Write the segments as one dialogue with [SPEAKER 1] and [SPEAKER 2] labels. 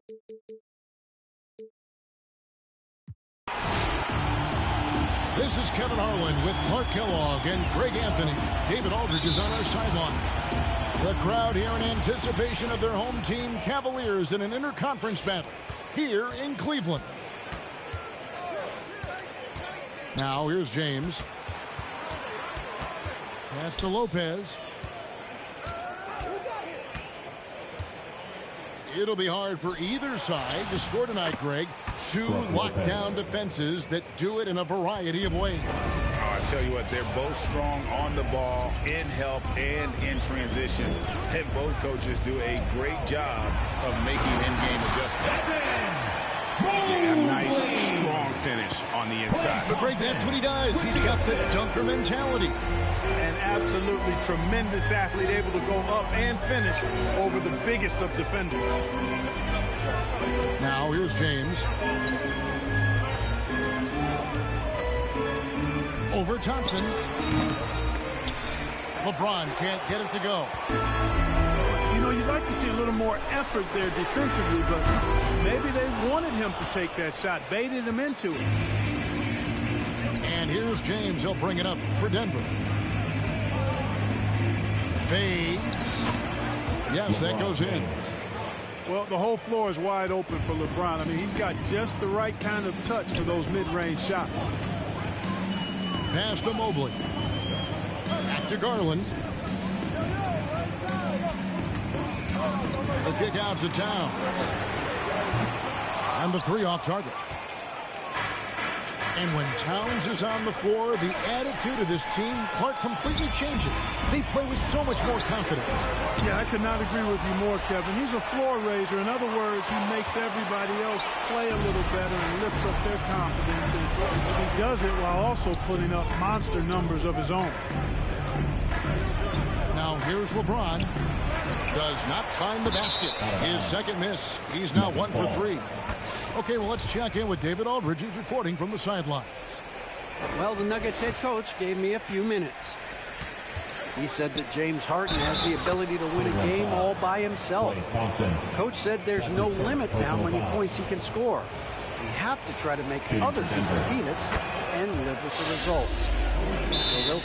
[SPEAKER 1] This is Kevin Harlan with Clark Kellogg and Greg Anthony. David Aldridge is on our sideline. The crowd here in anticipation of their home team Cavaliers in an interconference battle here in Cleveland. Now here's James. Pass to Lopez. It'll be hard for either side to score tonight, Greg. Two lockdown defenses that do it in a variety of ways.
[SPEAKER 2] I tell you what, they're both strong on the ball, in help, and in transition. And both coaches do a great job of making in-game adjustments. Yeah, a nice, strong finish on the inside.
[SPEAKER 1] But Greg, that's what he does. He's got the dunker mentality.
[SPEAKER 3] An absolutely tremendous athlete, able to go up and finish over the biggest of defenders.
[SPEAKER 1] Now here's James. Over Thompson. LeBron can't get it to go.
[SPEAKER 3] You know, you'd like to see a little more effort there defensively, but maybe they wanted him to take that shot, baited him into it.
[SPEAKER 1] And here's James. He'll bring it up for Denver. Fades. Yes, that goes in.
[SPEAKER 3] Well, the whole floor is wide open for LeBron. I mean, he's got just the right kind of touch for those mid-range shots.
[SPEAKER 1] Pass to Mobley. Back to Garland. The kick out to Town. And the three off target. And when Towns is on the floor, the attitude of this team, Clark, completely changes. They play with so much more confidence.
[SPEAKER 3] Yeah, I could not agree with you more, Kevin. He's a floor raiser. In other words, he makes everybody else play a little better and lifts up their confidence. And he does it while also putting up monster numbers of his own.
[SPEAKER 1] Now here's LeBron. Does not find the basket. His second miss. He's now 1 for 3. Okay, well, let's check in with David Aldridge, who's reporting from the sidelines.
[SPEAKER 4] Well, the Nuggets head coach gave me a few minutes. He said that James Harden has the ability to win a game all by himself. Coach said there's no limit to how many points he can score. We have to try to make other people beat us and live with the results. So they'll...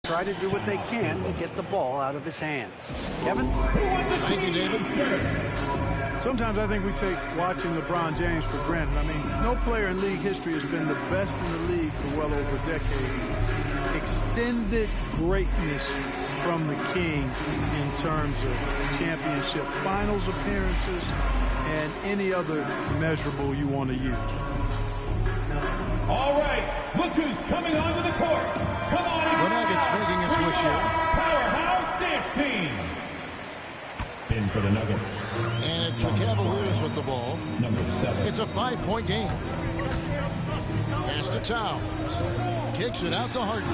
[SPEAKER 4] try to do what they can to get the ball out of his hands. Kevin?
[SPEAKER 1] Thank you, David.
[SPEAKER 3] Sometimes I think we take watching LeBron James for granted. I mean, no player in league history has been the best in the league for well over a decade. Extended greatness from the king in terms of championship finals appearances and any other measurable you want to use.
[SPEAKER 5] All right, look who's coming onto the court. Come on.
[SPEAKER 1] The Nuggets making a switch here.
[SPEAKER 5] Powerhouse dance team. In for the Nuggets.
[SPEAKER 1] And it's the Cavaliers with the ball.
[SPEAKER 5] Number 7.
[SPEAKER 1] It's a 5-point game. Pass to Towns. Kicks it out to Harden.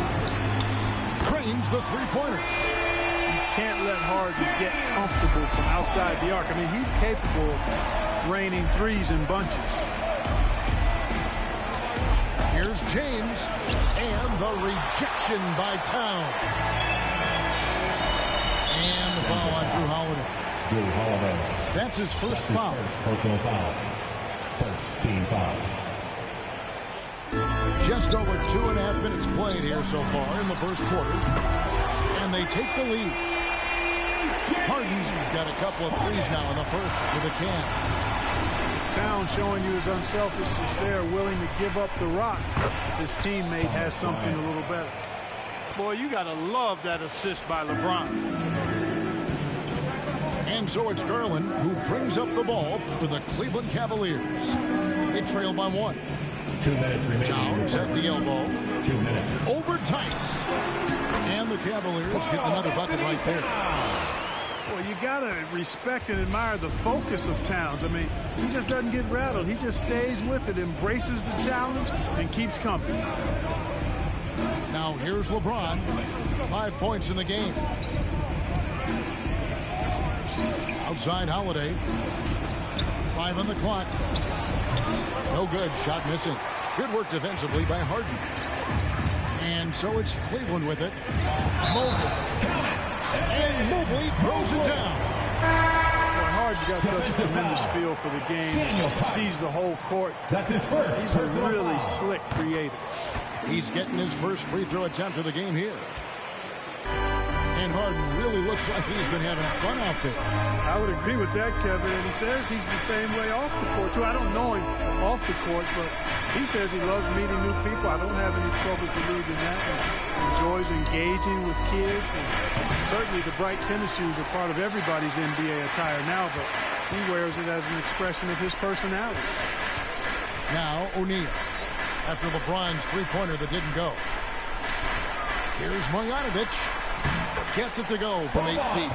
[SPEAKER 1] Cranes the three-pointer.
[SPEAKER 3] You can't let Harden get comfortable from outside the arc. I mean, he's capable of raining threes in bunches.
[SPEAKER 1] Here's James, and the rejection by Towns. And the foul on Drew Holiday.
[SPEAKER 5] Drew Holiday.
[SPEAKER 1] That's his first foul.
[SPEAKER 5] Personal foul. First team foul.
[SPEAKER 1] Just over 2.5 minutes played here so far in the first quarter. And they take the lead. Harden's got a couple of threes now in the first with a can.
[SPEAKER 3] Towns showing you his unselfishness there, willing to give up the rock. His teammate has something a little better. Boy, you got to love that assist by LeBron.
[SPEAKER 1] And so it's Garland who brings up the ball for the Cleveland Cavaliers. They trail by 1.
[SPEAKER 5] 2 minutes remaining.
[SPEAKER 1] Jones at the elbow.
[SPEAKER 5] 2 minutes.
[SPEAKER 1] Over Tice. And the Cavaliers get another bucket right there.
[SPEAKER 3] Well, you got to respect and admire the focus of Towns. I mean, he just doesn't get rattled. He just stays with it, embraces the challenge, and keeps coming.
[SPEAKER 1] Now here's LeBron. 5 points in the game. Outside Holiday. 5 on the clock. No good. Shot missing. Good work defensively by Harden. And so it's Cleveland with it. Mobley. And Mobley throws it down.
[SPEAKER 3] Well, Harden's got such a tremendous feel for the game. Sees the whole court.
[SPEAKER 5] That's his first.
[SPEAKER 3] He's a really slick creator.
[SPEAKER 1] He's getting his first free throw attempt of the game here. And Harden really looks like he's been having fun out there.
[SPEAKER 3] I would agree with that, Kevin. And he says he's the same way off the court, too. I don't know him off the court, but he says he loves meeting new people. I don't have any trouble believing that. And enjoys engaging with kids. And certainly the bright tennis shoes are part of everybody's NBA attire now, but he wears it as an expression of his personality.
[SPEAKER 1] Now O'Neal. After LeBron's three-pointer that didn't go. Here's Marjanovic. Gets it to go from 8 feet.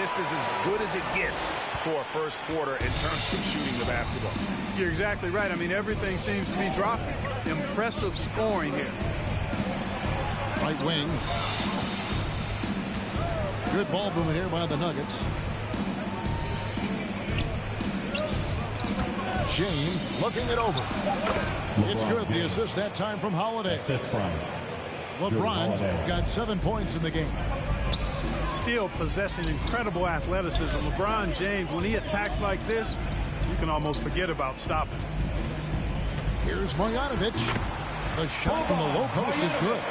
[SPEAKER 2] This is as good as it gets for a first quarter in terms of shooting the basketball.
[SPEAKER 3] You're exactly right. I mean, everything seems to be dropping. Impressive scoring here.
[SPEAKER 1] Right wing. Good ball movement here by the Nuggets. James looking it over. It's good. The assist that time from Holiday.
[SPEAKER 5] Assist from
[SPEAKER 1] LeBron's got 7 points in the game.
[SPEAKER 3] Still possessing incredible athleticism. LeBron James, when he attacks like this, you can almost forget about stopping.
[SPEAKER 1] Here's Marjanovic. The shot from the low post is good.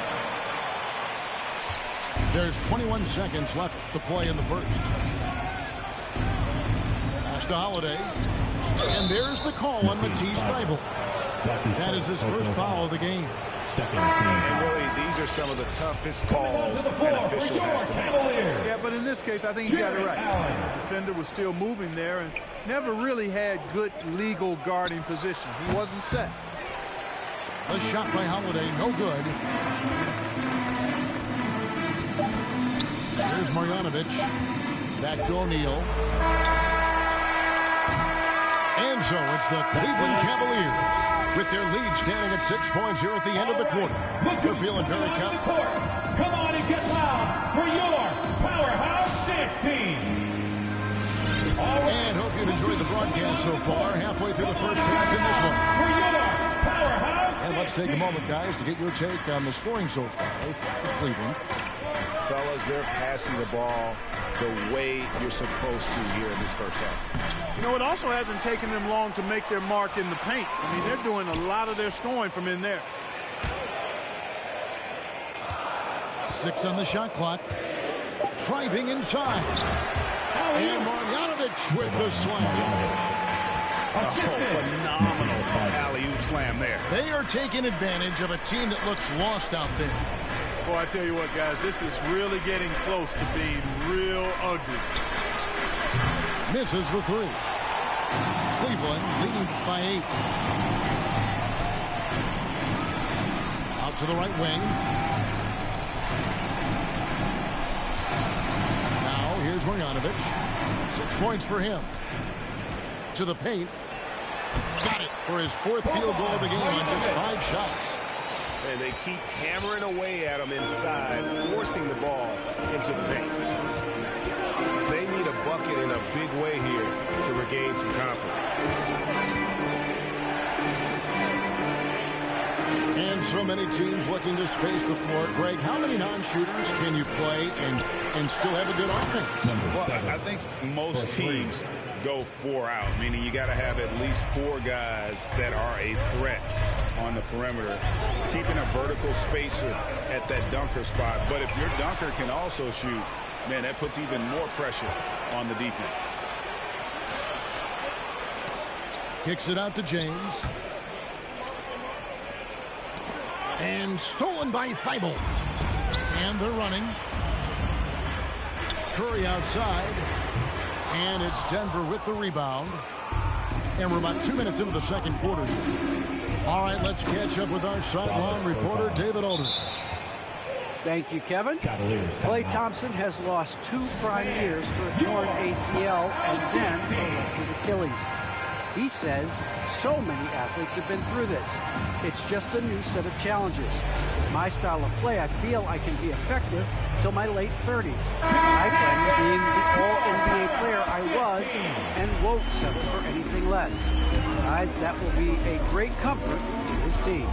[SPEAKER 1] There's 21 seconds left to play in the first. Pass to Holiday. And there's the call on Matisse Thybulle. That is his first foul of the game.
[SPEAKER 2] And really, these are some of the toughest calls an official has to make.
[SPEAKER 3] Yeah, but in this case, I think he got it right. The defender was still moving there and never really had good legal guarding position. He wasn't set.
[SPEAKER 1] The shot by Holiday, no good. Here's Marjanovic. Back to O'Neal. And so it's the Cleveland Cavaliers with their lead standing at 6 points here at the end of the quarter. They're feeling very confident.
[SPEAKER 5] Come on and get loud for your powerhouse dance team.
[SPEAKER 1] And hope you've enjoyed the broadcast so far. Halfway through the first half in this one.
[SPEAKER 5] For your powerhouse.
[SPEAKER 1] And let's take a moment, guys, to get your take on the scoring so far for Cleveland.
[SPEAKER 2] Fellas, they're passing the ball the way you're supposed to here in this first half.
[SPEAKER 3] You know, it also hasn't taken them long to make their mark in the paint. I mean, they're doing a lot of their scoring from in there.
[SPEAKER 1] 6 on the shot clock. Driving inside. And Marjanovic with the slam.
[SPEAKER 2] Phenomenal alley-oop slam there.
[SPEAKER 1] They are taking advantage of a team that looks lost out there.
[SPEAKER 3] Boy, I tell you what, guys, this is really getting close to being real ugly.
[SPEAKER 1] Misses the three. Cleveland leading by 8. Out to the right wing. Now here's Marjanovic. 6 points for him. To the paint. Got it for his 4th field goal of the game on just 5 shots.
[SPEAKER 2] And they keep hammering away at him inside, forcing the ball into the paint. They need a bucket in a big way here to regain some confidence.
[SPEAKER 1] And so many teams looking to space the floor. Greg, how many non-shooters can you play and still have a good offense?
[SPEAKER 2] Well, I think most teams go 4 out, meaning you got to have at least 4 guys that are a threat on the perimeter, keeping a vertical spacer at that dunker spot. But if your dunker can also shoot, man, that puts even more pressure on the defense.
[SPEAKER 1] Kicks it out to James. And stolen by Thybulle. And they're running. Curry outside. And it's Denver with the rebound. And we're about 2 minutes into the second quarter. All right, let's catch up with our sideline reporter, David Aldridge.
[SPEAKER 4] Thank you, Kevin. Klay Thompson has lost 2 prime years for a torn ACL and then a ruptured Achilles. He says so many athletes have been through this. It's just a new set of challenges. With my style of play, I feel I can be effective till my late 30s. I plan on being the all-NBA player I was and won't settle for anything less. Guys, that will be a great comfort to his team.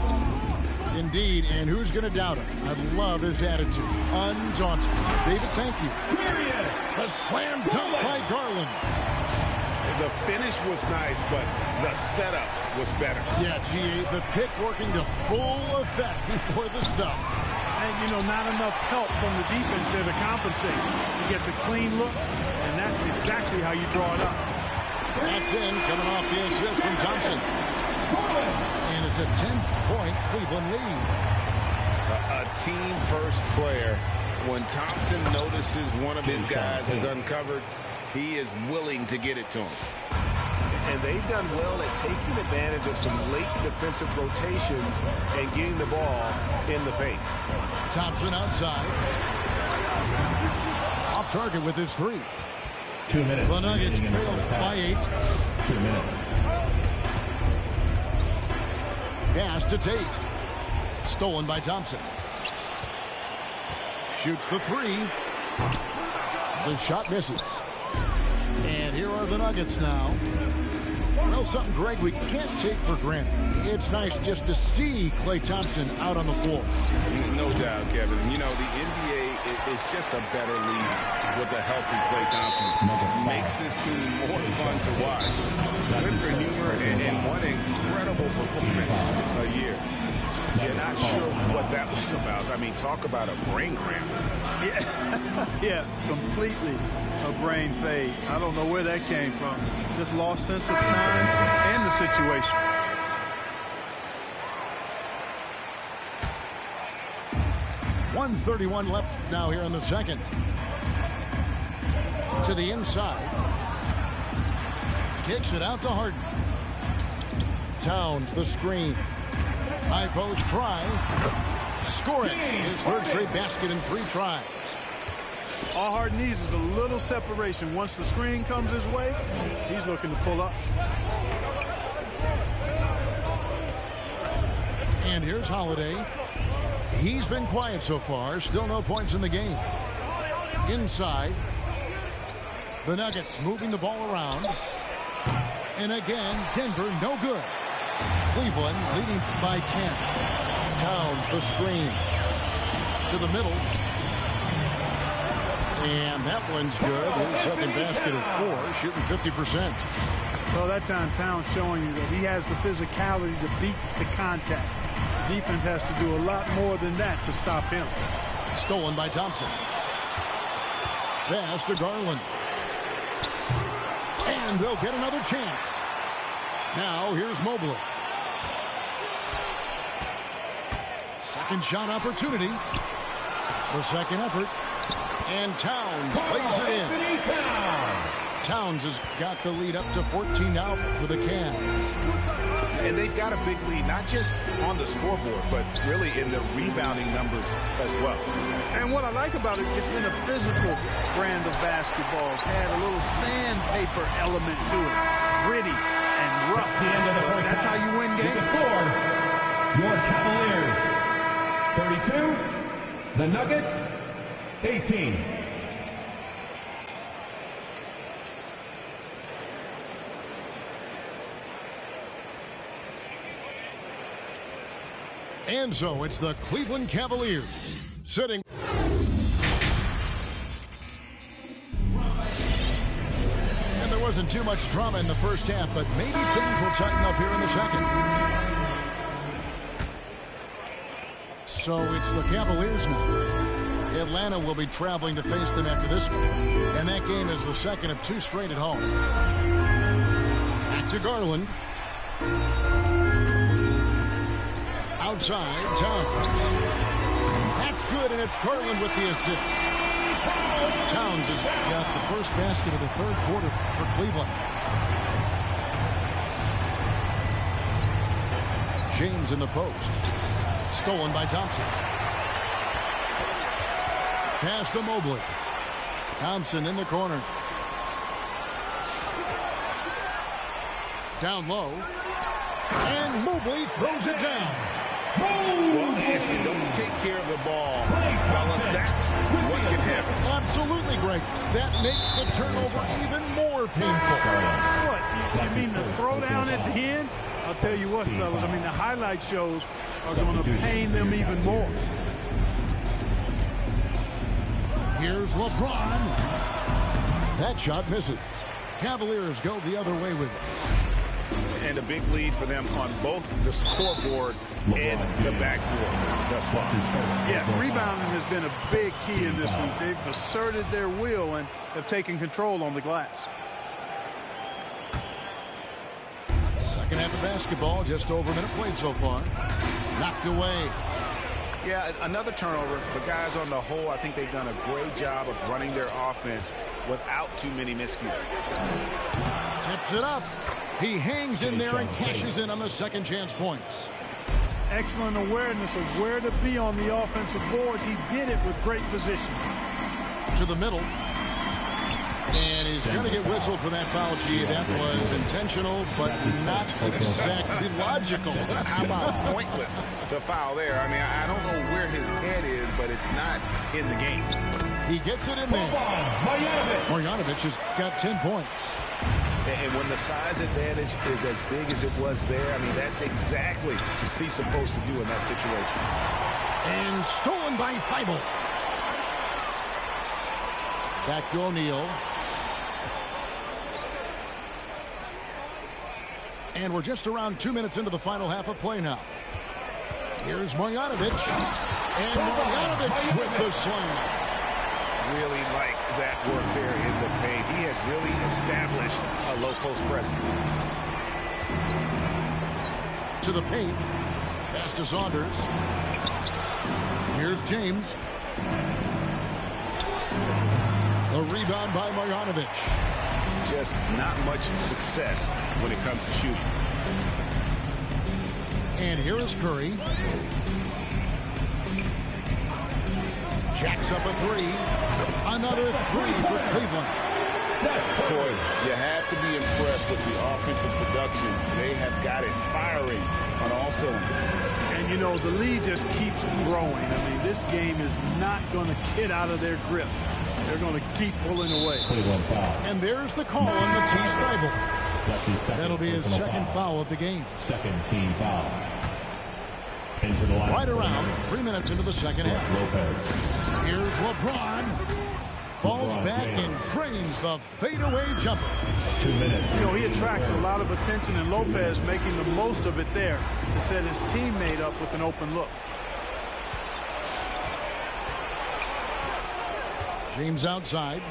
[SPEAKER 1] Indeed, and who's going to doubt him? I love his attitude. Undaunted. David, thank you. The slam dunk by Garland.
[SPEAKER 2] The finish was nice, but the setup was better.
[SPEAKER 1] Yeah, G.A., the pick working to full effect before the stuff.
[SPEAKER 3] And, you know, not enough help from the defense there to compensate. He gets a clean look, and that's exactly how you draw it up.
[SPEAKER 1] That's in, coming off the assist from Thompson. And it's a 10-point Cleveland lead.
[SPEAKER 2] A team-first player. When Thompson notices one of his guys is uncovered, he is willing to get it to him.
[SPEAKER 6] And they've done well at taking advantage of some late defensive rotations and getting the ball in the paint.
[SPEAKER 1] Thompson outside. Off target with his 3.
[SPEAKER 5] 2 minutes.
[SPEAKER 1] The Nuggets trail by 8.
[SPEAKER 5] 2 minutes.
[SPEAKER 1] Pass to Tate. Stolen by Thompson. Shoots the 3. The shot misses. And here are the Nuggets now. Well, something, Greg, we can't take for granted. It's nice just to see Klay Thompson out on the floor.
[SPEAKER 2] No doubt, Kevin. You know, the NBA is just a better league with a healthy Klay Thompson. Makes this team more fun to watch. Good for humor and one incredible performance a year. You're not sure what that was about. I mean, talk about a brain cramp.
[SPEAKER 3] Yeah, completely a brain fade. I don't know where that came from. Just lost sense of time and the situation.
[SPEAKER 1] .131 left now here in the second. To the inside. Kicks it out to Harden. Towns the screen. High post try. Score it. His 3rd straight basket in 3 tries.
[SPEAKER 3] All Harden needs is a little separation. Once the screen comes his way, he's looking to pull up.
[SPEAKER 1] And here's Holiday. He's been quiet so far. Still no points in the game. Inside. The Nuggets moving the ball around. And again, Denver no good. Cleveland leading by 10. Towns the screen. To the middle. And that one's good. His 2nd basket of 4, shooting 50%.
[SPEAKER 3] Well, that time Towns showing you that he has the physicality to beat the contact. The defense has to do a lot more than that to stop him.
[SPEAKER 1] Stolen by Thompson. Pass to Garland. And they'll get another chance. Now here's Mobley. Second shot opportunity. The second effort. And Towns lays it in. Towns has got the lead up to 14 now for the Cavs.
[SPEAKER 2] And they've got a big lead, not just on the scoreboard, but really in the rebounding numbers as well.
[SPEAKER 3] And what I like about it, it's been a physical brand of basketball. It's had a little sandpaper element to it. Gritty and rough.
[SPEAKER 5] The end of the first
[SPEAKER 3] That's how you win games.
[SPEAKER 5] The score, your Cavaliers 32, the Nuggets 18.
[SPEAKER 1] And so it's the Cleveland Cavaliers sitting. And there wasn't too much drama in the first half, but maybe things will tighten up here in the second. So it's the Cavaliers now. Atlanta will be traveling to face them after this game. And that game is the second of 2 straight at home. Back to Garland. Outside, Towns. That's good, and it's Garland with the assist. Towns has got the first basket of the third quarter for Cleveland. James in the post. Stolen by Thompson. Pass to Mobley. Thompson in the corner. Down low. And Mobley throws it down.
[SPEAKER 2] Well, if you don't take care of the ball, fellas, that's what can happen.
[SPEAKER 1] Absolutely, Greg. That makes the turnover even more painful.
[SPEAKER 3] What? You mean the throwdown at the end? I'll tell you what, fellas. I mean, the highlight shows are going to pain them even more.
[SPEAKER 1] Here's LeBron. That shot misses. Cavaliers go the other way with it.
[SPEAKER 2] And a big lead for them on both the scoreboard and the backboard thus far.
[SPEAKER 3] Yeah, rebounding has been a big key in this one. They've asserted their will and have taken control on the glass.
[SPEAKER 1] Second half of basketball, just over a minute played so far. Knocked away.
[SPEAKER 2] Yeah, another turnover, but guys, on the whole, I think they've done a great job of running their offense without too many miscues.
[SPEAKER 1] Tips it up. He hangs in there and cashes in on the second chance points.
[SPEAKER 3] Excellent awareness of where to be on the offensive boards. He did it with great position.
[SPEAKER 1] To the middle. And he's going to get whistled for that foul, G. That was intentional, but not exactly logical.
[SPEAKER 2] How about pointless to foul there? I mean, I don't know where his head is, but it's not in the game.
[SPEAKER 1] He gets it in there. Marjanovic has got 10 points.
[SPEAKER 2] And when the size advantage is as big as it was there, I mean, that's exactly what he's supposed to do in that situation.
[SPEAKER 1] And stolen by Thibault. Back to O'Neal. And we're just around 2 minutes into the final half of play now. Here's Marjanovic. And Marjanovic with the slam.
[SPEAKER 2] Really like that work there in the paint. He has really established a low post presence.
[SPEAKER 1] To the paint. Pass to Saunders. Here's James. The rebound by Marjanovic.
[SPEAKER 2] Just not much success when it comes to shooting.
[SPEAKER 1] And here is Curry. Jacks up a three. Another three for Cleveland.
[SPEAKER 2] Boy, you have to be impressed with the offensive production. They have got it firing on all cylinders.
[SPEAKER 3] And, you know, the lead just keeps growing. I mean, this game is not going to get out of their grip. They're going to keep pulling away.
[SPEAKER 1] And there's the call on Matisse Thybulle. That'll be his second foul of the game.
[SPEAKER 5] Second team foul.
[SPEAKER 1] Right around 3 minutes into the second half. Here's LeBron. Falls back and drains the fadeaway jumper.
[SPEAKER 5] 2 minutes.
[SPEAKER 3] You know, he attracts a lot of attention, and Lopez making the most of it there to set his teammate up with an open look.
[SPEAKER 1] James outside.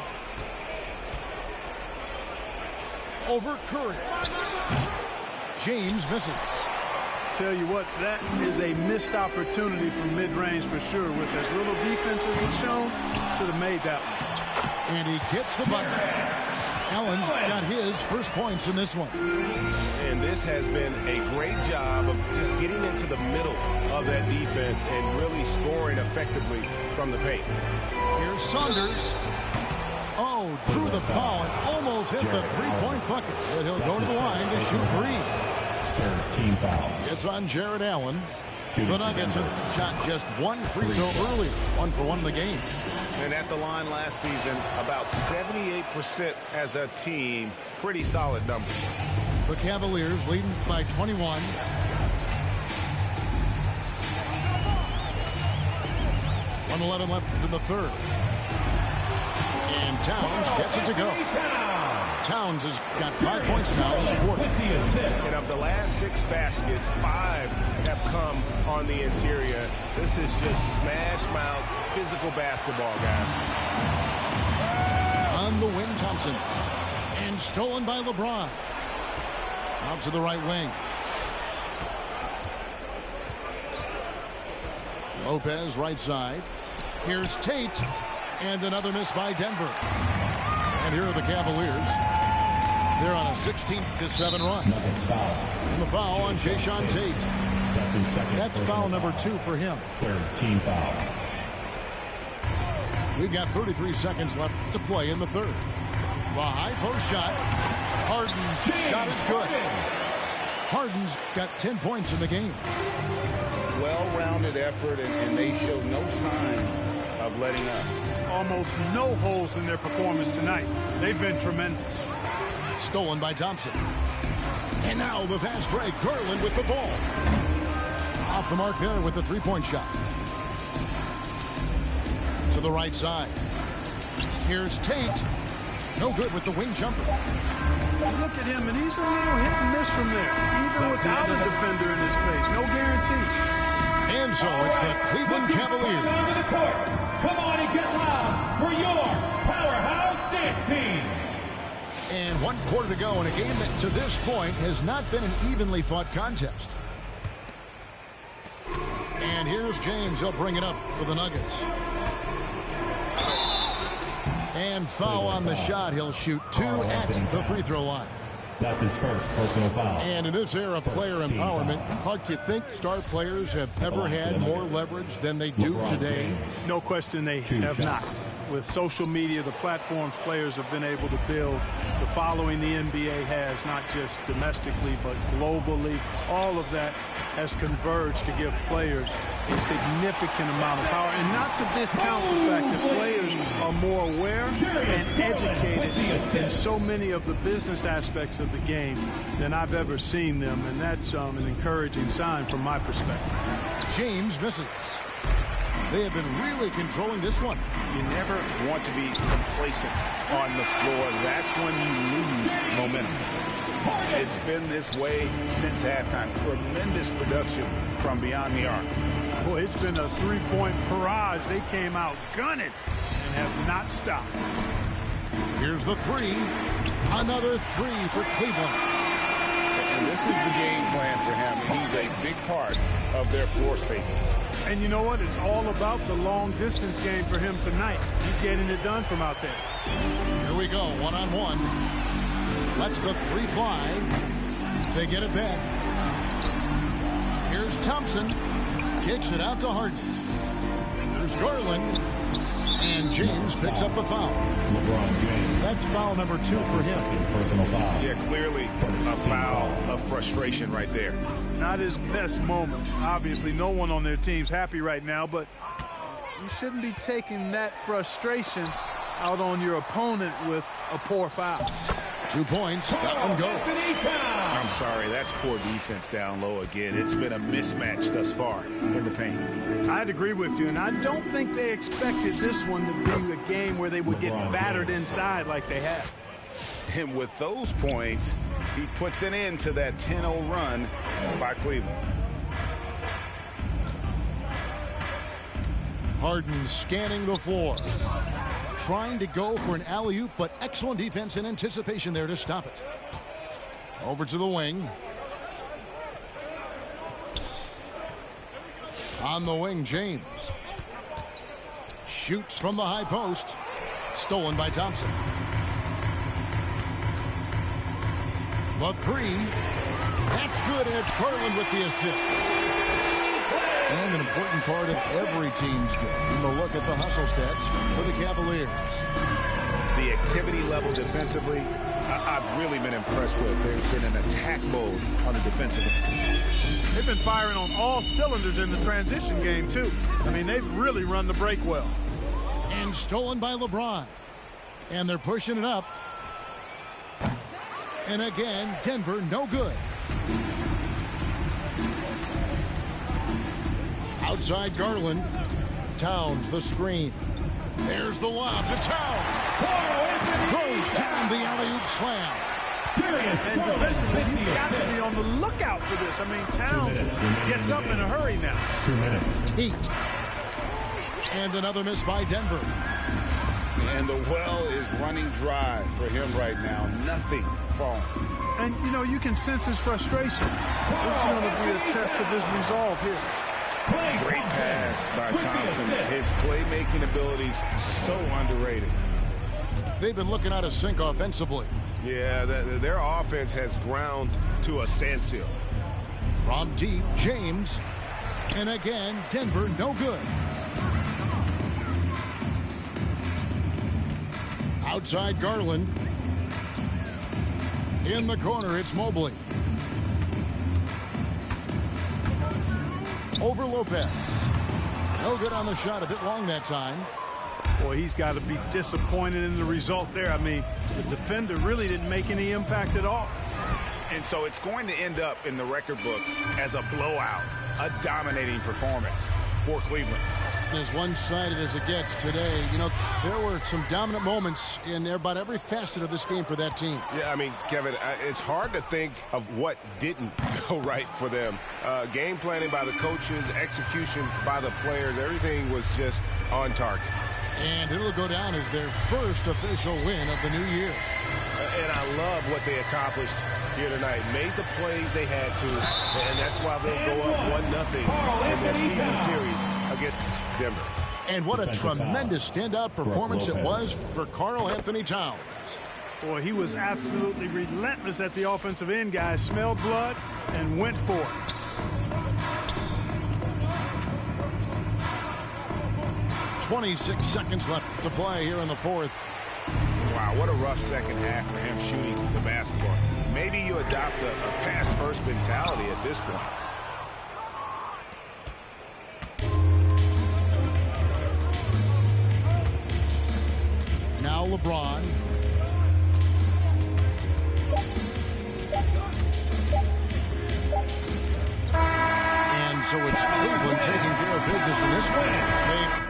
[SPEAKER 1] Over Curry. James misses.
[SPEAKER 3] Tell you what, that is a missed opportunity from mid-range for sure. With as little defense as he's shown, should have made that one.
[SPEAKER 1] And he gets the bucket. Allen's got his first points in this one.
[SPEAKER 6] And this has been a great job of just getting into the middle of that defense and really scoring effectively from the paint.
[SPEAKER 1] Here's Saunders. Oh, drew the foul and almost hit the three-point bucket. But he'll go to the line to shoot three.
[SPEAKER 5] Third team foul.
[SPEAKER 1] It's on Jared Allen. The Nuggets have shot just one free throw earlier. 1 for 1 in the game.
[SPEAKER 6] And at the line last season, about 78% as a team. Pretty solid number.
[SPEAKER 1] The Cavaliers leading by 21. 1:11 left in the third. And Towns gets it to go. Towns has got 5 points now this quarter.
[SPEAKER 6] And of the last 6 baskets, 5 have come on the interior. This is just smash mouth physical basketball, guys.
[SPEAKER 1] On the wing, Thompson. And stolen by LeBron. Out to the right wing. Lopez right side. Here's Tate. And another miss by Denver. And here are the Cavaliers. They're on a 16-7 run. And the foul on Jayshawn Tate. That's foul number 2 for him.
[SPEAKER 5] Third team foul.
[SPEAKER 1] We've got 33 seconds left to play in the third. The high post shot. Harden's shot is good. Harden's got 10 points in the game.
[SPEAKER 2] Well-rounded effort, and they show no signs of letting up.
[SPEAKER 3] Almost no holes in their performance tonight. They've been tremendous.
[SPEAKER 1] Stolen by Thompson. And now the fast break. Garland with the ball. Off the mark there with the three-point shot. To the right side. Here's Tate. No good with the wing jumper.
[SPEAKER 3] Look at him, and he's a little hit and miss from there. Even without a defender in his face. No guarantee.
[SPEAKER 1] And so it's the Cleveland Cavaliers.
[SPEAKER 5] Onto the court. Come on and get loud for your powerhouse dance team.
[SPEAKER 1] And 1 quarter to go in a game that to this point has not been an evenly fought contest. And here's James. He'll bring it up for the Nuggets. And foul on the shot. He'll shoot 2 at the free throw line.
[SPEAKER 5] That's his first personal foul.
[SPEAKER 1] And in this era of player empowerment, Clark, you think star players have ever had more leverage than they do today?
[SPEAKER 3] No question they have not. With social media, the platforms players have been able to build, the following the NBA has, not just domestically, but globally, all of that has converged to give players a significant amount of power. And not to discount the fact that players are more aware and educated in so many of the business aspects of the game than I've ever seen them. And that's an encouraging sign from my perspective.
[SPEAKER 1] James misses. They have been really controlling this one.
[SPEAKER 2] You never want to be complacent on the floor. That's when you lose momentum. It's been this way since halftime. Tremendous production from beyond the arc.
[SPEAKER 3] Boy, it's been a three-point barrage. They came out gunning and have not stopped.
[SPEAKER 1] Here's the three. Another three for Cleveland.
[SPEAKER 2] And this is the game plan for him. He's a big part of their floor spacing.
[SPEAKER 3] And you know what? It's all about the long-distance game for him tonight. He's getting it done from out there.
[SPEAKER 1] Here we go, one-on-one. Lets the three fly. They get it back. Here's Thompson. Kicks it out to Harden. There's Garland. And James picks up the foul.
[SPEAKER 5] LeBron James.
[SPEAKER 1] That's foul number 2 for him.
[SPEAKER 5] Personal foul.
[SPEAKER 2] Yeah, clearly a foul of frustration right there.
[SPEAKER 3] Not his best moment. Obviously, no one on their team's happy right now, but you shouldn't be taking that frustration out on your opponent with a poor foul.
[SPEAKER 1] 2 points. That one goes.
[SPEAKER 2] I'm sorry, that's poor defense down low again. It's been a mismatch thus far in the paint.
[SPEAKER 3] I'd agree with you, and I don't think they expected this one to be a game where they would get battered inside like they have.
[SPEAKER 2] And with those points, he puts an end to that 10-0 run by Cleveland.
[SPEAKER 1] Harden scanning the floor. Trying to go for an alley-oop, but excellent defense and anticipation there to stop it. Over to the wing. On the wing, James. Shoots from the high post. Stolen by Thompson. The three. That's good, and it's Garland with the assist. And an important part of every team's game. A look at the hustle stats for the Cavaliers.
[SPEAKER 2] The activity level defensively, I've really been impressed with. They've been in attack mode on the defensive end.
[SPEAKER 3] They've been firing on all cylinders in the transition game, too. I mean, they've really run the break well.
[SPEAKER 1] And stolen by LeBron. And they're pushing it up. And again, Denver, no good. Outside Garland. Towns, the screen. There's the lob to Towns. Throws down the alley-oop slam.
[SPEAKER 3] And defensively, you've got to be on the lookout for this. I mean, Towns gets up in a hurry now.
[SPEAKER 5] 2 minutes.
[SPEAKER 1] Tate. And another miss by Denver.
[SPEAKER 2] And the well is running dry for him right now. Nothing falling.
[SPEAKER 3] And, you know, you can sense his frustration. This is going to be a test of his resolve here.
[SPEAKER 2] Great pass by Thompson. His playmaking abilities so underrated.
[SPEAKER 1] They've been looking out of sync offensively.
[SPEAKER 6] Yeah, their offense has ground to a standstill.
[SPEAKER 1] From deep, James. And again, Denver no good. Outside Garland. In the corner, it's Mobley. Over Lopez. No good on the shot, a bit long that time.
[SPEAKER 3] Boy, he's got to be disappointed in the result there. I mean, the defender really didn't make any impact at all.
[SPEAKER 2] And so it's going to end up in the record books as a blowout, a dominating performance for Cleveland.
[SPEAKER 1] As one-sided as it gets today, you know, there were some dominant moments in about every facet of this game for that team.
[SPEAKER 6] Yeah, I mean, Kevin, it's hard to think of what didn't go right for them. Game planning by the coaches, execution by the players, everything was just on target.
[SPEAKER 1] And it'll go down as their first official win of the new year.
[SPEAKER 6] And I love what they accomplished here tonight. Made the plays they had to, and that's why they'll go up 1-0 in their season series against Denver.
[SPEAKER 1] And what a tremendous standout performance it was for Karl Anthony Towns.
[SPEAKER 3] Boy, he was absolutely relentless at the offensive end, guys. Smelled blood and went for it.
[SPEAKER 1] .26 seconds left to play here in the fourth.
[SPEAKER 2] Wow, what a rough second half for him shooting the basketball. Maybe you adopt a pass-first mentality at this point.
[SPEAKER 1] Now LeBron. And so it's Cleveland taking care of business in this one.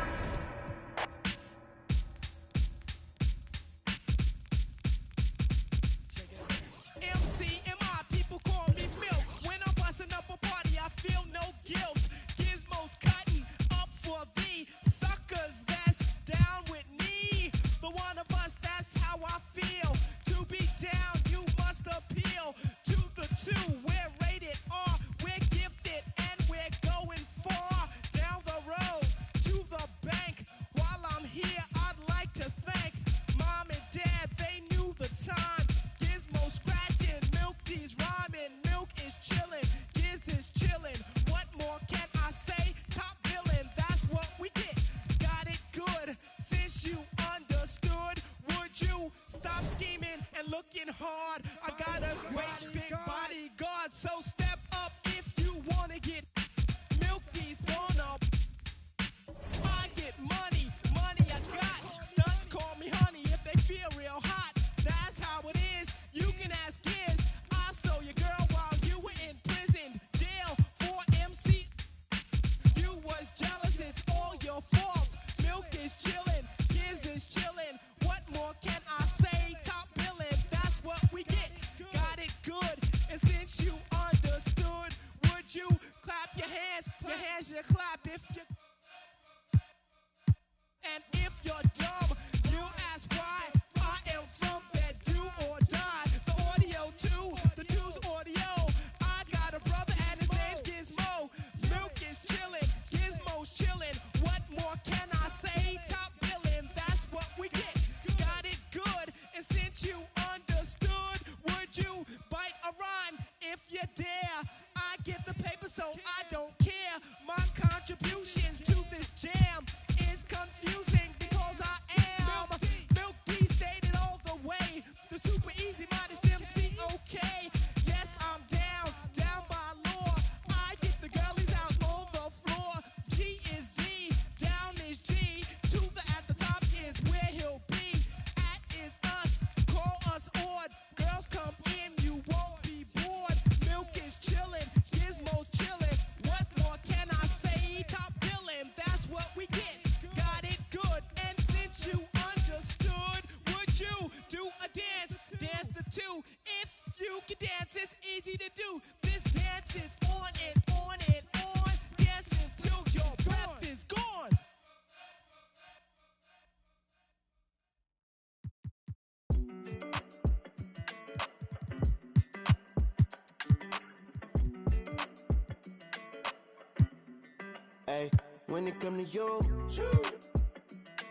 [SPEAKER 7] when it come to you.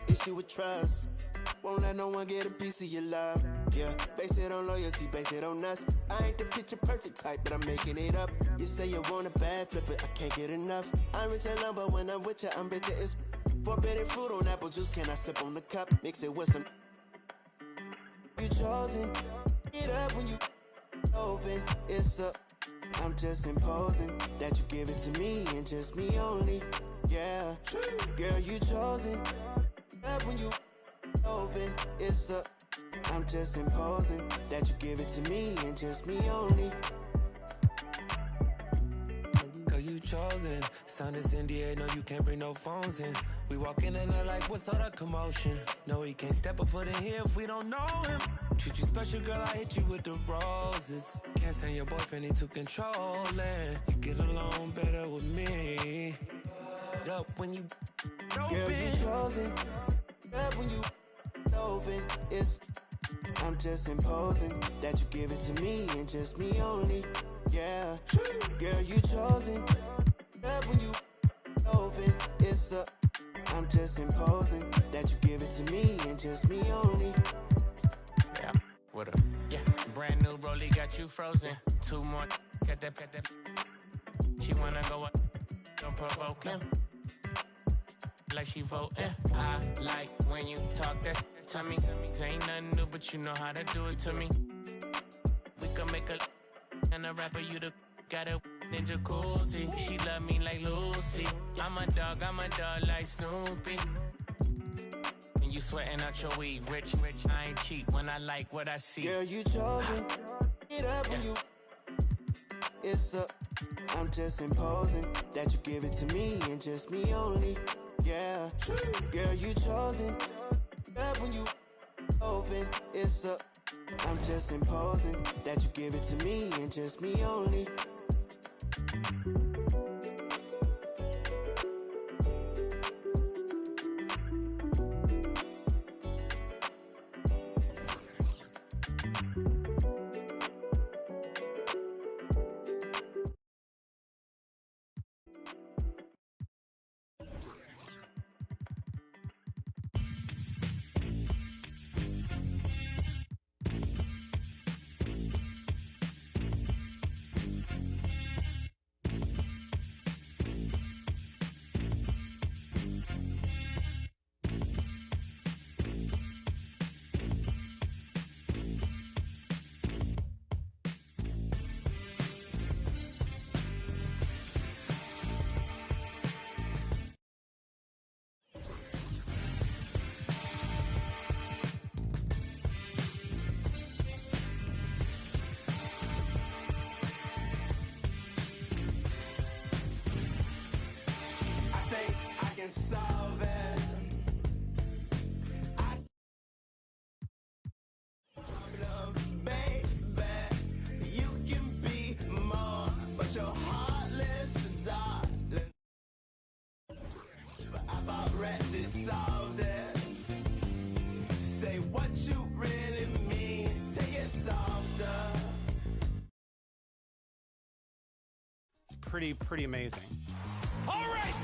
[SPEAKER 7] Issue with trust. Won't let no one get a piece of your love. Yeah, base it on loyalty, base it on us. I ain't the picture perfect type, but I'm making it up. You say you want a bad flip it, I can't get enough. I'm rich alone, but when I'm with you, I'm bitter. It's forbidden fruit on apple juice. Can I sip on the cup? Mix it with some. You chosen. It up when you open. It's up. I'm just imposing that you give it to me and just me only. Yeah, girl, you chosen. Up when you open. It's up. I'm just imposing that you give it to me and just me only.
[SPEAKER 8] Girl, you chosen. Sign this NDA, no, you can't bring no phones in. We walk in and they're like, what's all that commotion? No, he can't step a foot in here if we don't know him. Treat you special, girl, I hit you with the roses. Can't stand your boyfriend, he too controlling. You get along better with me. Up when you open.
[SPEAKER 7] Girl, you chosen. Up when you open. It's I'm just imposing that you give it to me and just me only. Yeah, girl, you chosen. Up when you open. It's up. I'm just imposing that you give it to me and just me only.
[SPEAKER 9] Yeah, what up? Yeah, brand new rollie got you frozen. Two more, got that. She wanna go up, don't provoke him. Like she voting. I like when you talk that to me. Ain't nothing new, but you know how to do it to me. We can make a and a rapper, you the got a ninja jacuzzi. She love me like Lucy. I'm a dog like Snoopy. And you sweating out your weed, rich, I ain't cheap when I like what I see.
[SPEAKER 7] Girl, you chosen. It up when you. It's up. I'm just imposing that you give it to me and just me only. Yeah, girl, you chosen. Up when you open. It's up. I'm just imposing that you give it to me and just me only. Solve it. Baby, you can be more, but your heartless, darling. But I've already solved it. Say what you really mean till it's softer.
[SPEAKER 10] It's pretty amazing.
[SPEAKER 5] All right.